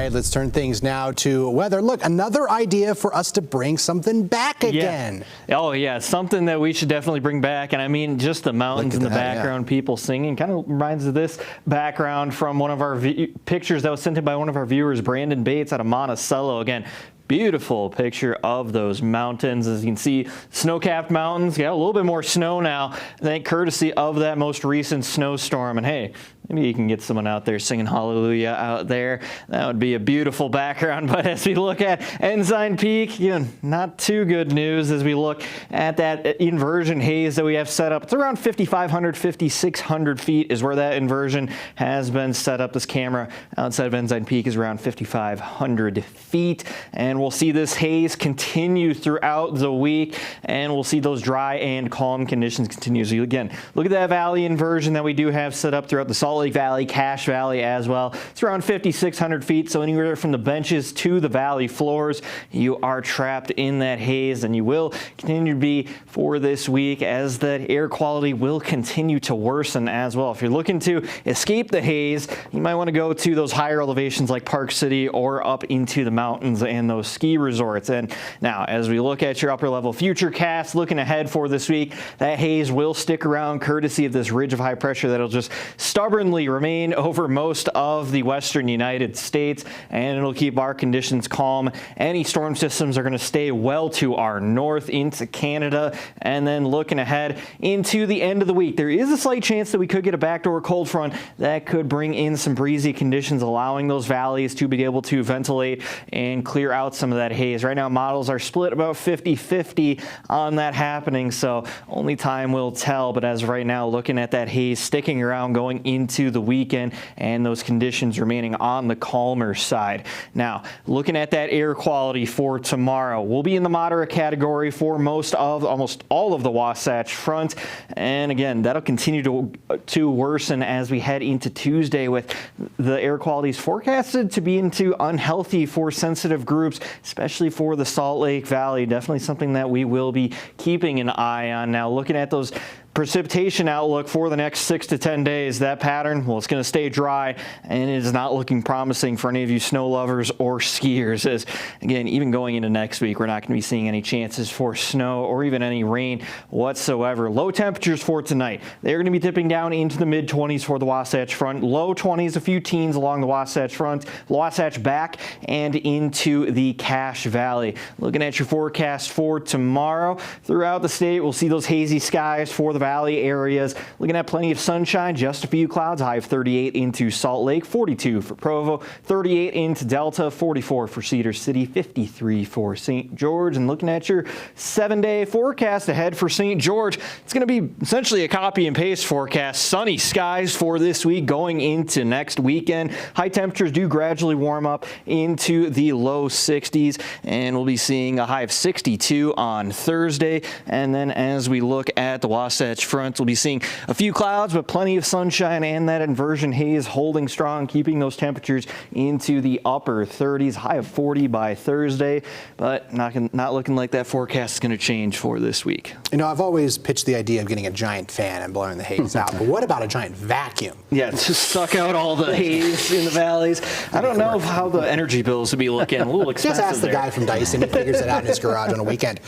right, let's turn things now to weather. Look, another idea for us to bring something back again. Yeah. Oh, yeah, something that we should definitely bring back. And I mean, just the mountains in the background, people singing, kind of reminds of this background from one of our pictures that was sent in by one of our viewers, Brandon Bates out of Monticello. Again, beautiful picture of those mountains. As you can see, snow-capped mountains. Got a little bit more snow now, courtesy of that most recent snowstorm. And hey, maybe you can get someone out there singing hallelujah out there. That would be a beautiful background. But as we look at Ensign Peak, not too good news as we look at that inversion haze that we have set up. It's around 5,500, 5,600 feet is where that inversion has been set up. This camera outside of Ensign Peak is around 5,500 feet. And we'll see this haze continue throughout the week, and we'll see those dry and calm conditions continue. So again, look at that valley inversion that we do have set up throughout the Salt Lake Valley, Cache Valley as well. It's around 5,600 feet, so anywhere from the benches to the valley floors, you are trapped in that haze, and you will continue to be for this week as that air quality will continue to worsen as well. If you're looking to escape the haze, you might want to go to those higher elevations like Park City or up into the mountains and those ski resorts. And now, as we look at your upper level futurecast, looking ahead for this week, that haze will stick around courtesy of this ridge of high pressure that'll just stubbornly remain over most of the western United States, and it'll keep our conditions calm. Any storm systems are going to stay well to our north into Canada. And then looking ahead into the end of the week, there is a slight chance that we could get a backdoor cold front that could bring in some breezy conditions, allowing those valleys to be able to ventilate and clear out some of that haze. Right now, models are split about 50-50 on that happening, so only time will tell. But as of right now, looking at that haze sticking around going into the weekend and those conditions remaining on the calmer side. Now, looking at that air quality for tomorrow, we'll be in the moderate category for almost all of the Wasatch Front. And again, that'll continue to worsen as we head into Tuesday, with the air qualities forecasted to be into unhealthy for sensitive groups, especially for the Salt Lake Valley. Definitely something that we will be keeping an eye on. Now, looking at those precipitation outlook for the next 6 to 10 days, that pattern, well, it's going to stay dry, and it is not looking promising for any of you snow lovers or skiers. As again, even going into next week, we're not going to be seeing any chances for snow or even any rain whatsoever. Low temperatures for tonight, they're going to be dipping down into the mid-20s for the Wasatch Front. Low 20s, a few teens along the Wasatch Front, Wasatch back and into the Cache Valley. Looking at your forecast for tomorrow, throughout the state, we'll see those hazy skies for the valley areas. Looking at plenty of sunshine, just a few clouds. High of 38 into Salt Lake, 42 for Provo, 38 into Delta, 44 for Cedar City, 53 for St. George. And looking at your 7-day forecast ahead for St. George, it's going to be essentially a copy and paste forecast. Sunny skies for this week going into next weekend. High temperatures do gradually warm up into the low 60s, and we'll be seeing a high of 62 on Thursday. And then as we look at the Wasatch Front, we'll be seeing a few clouds, but plenty of sunshine, and that inversion haze holding strong, keeping those temperatures into the upper 30s, high of 40 by Thursday. But not looking like that forecast is going to change for this week. I've always pitched the idea of getting a giant fan and blowing the haze out, but what about a giant vacuum? Yeah, to suck out all the haze in the valleys. I don't know how the energy bills would be looking. A little expensive. Just ask the guy from Dyson who figures it out in his garage on a weekend.